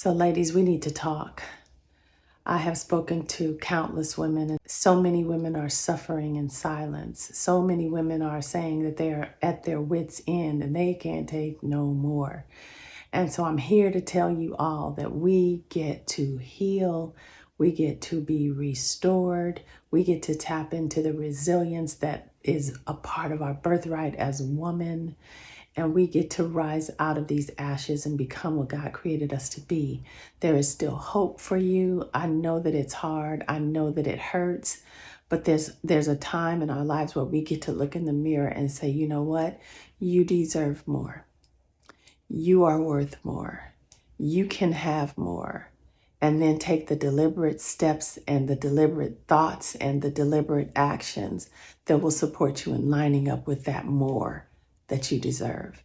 So ladies, we need to talk. I have spoken to countless women, and so many women are suffering in silence. So many women are saying that they are at their wits' end and they can't take no more. And so I'm here to tell you all that we get to heal, we get to be restored, we get to tap into the resilience that is a part of our birthright as woman. And we get to rise out of these ashes and become what God created us to be. There is still hope for you. I know that it's hard. I know that it hurts. But there's a time in our lives where we get to look in the mirror and say, you know what? You deserve more. You are worth more. You can have more. And then take the deliberate steps and the deliberate thoughts and the deliberate actions that will support you in lining up with that more that you deserve.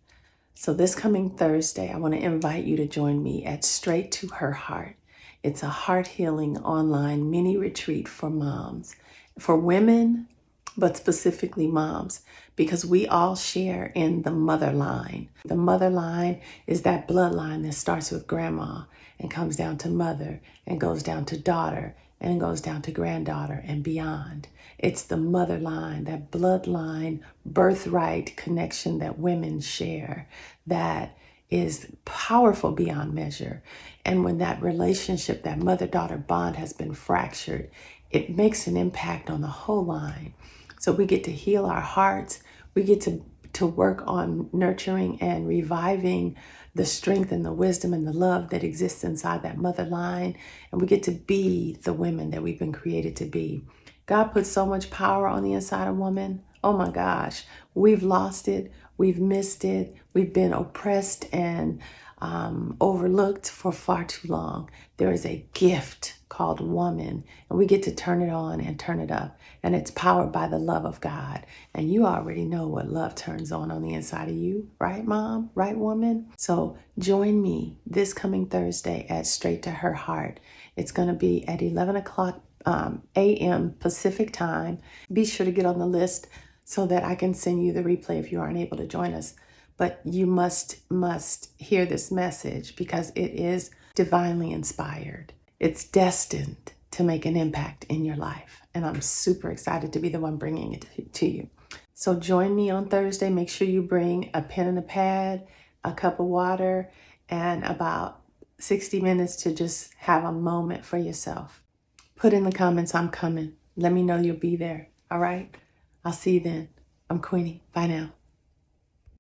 So this coming Thursday, I want to invite you to join me at Straight to Her Heart. It's a heart healing online mini retreat for moms, for women, but specifically moms, because we all share in the mother line. The mother line is that bloodline that starts with grandma and comes down to mother and goes down to daughter and goes down to granddaughter and beyond. It's the mother line, that bloodline, birthright connection that women share that is powerful beyond measure. And when that relationship, that mother-daughter bond has been fractured, it makes an impact on the whole line. So we get to heal our hearts. We get to work on nurturing and reviving the strength and the wisdom and the love that exists inside that mother line. And we get to be the women that we've been created to be. God put so much power on the inside of woman. Oh my gosh, we've lost it. We've missed it. We've been oppressed and overlooked for far too long. There is a gift called woman, and we get to turn it on and turn it up. And it's powered by the love of God. And you already know what love turns on the inside of you, right, mom? Right, woman? So join me this coming Thursday at Straight to Her Heart. It's going to be at 11 o'clock a.m. Pacific time. Be sure to get on the list so that I can send you the replay if you aren't able to join us. But you must hear this message because it is divinely inspired. It's destined to make an impact in your life. And I'm super excited to be the one bringing it to you. So join me on Thursday. Make sure you bring a pen and a pad, a cup of water, and about 60 minutes to just have a moment for yourself. Put in the comments, I'm coming. Let me know you'll be there. All right? I'll see you then. I'm Queenie. Bye now.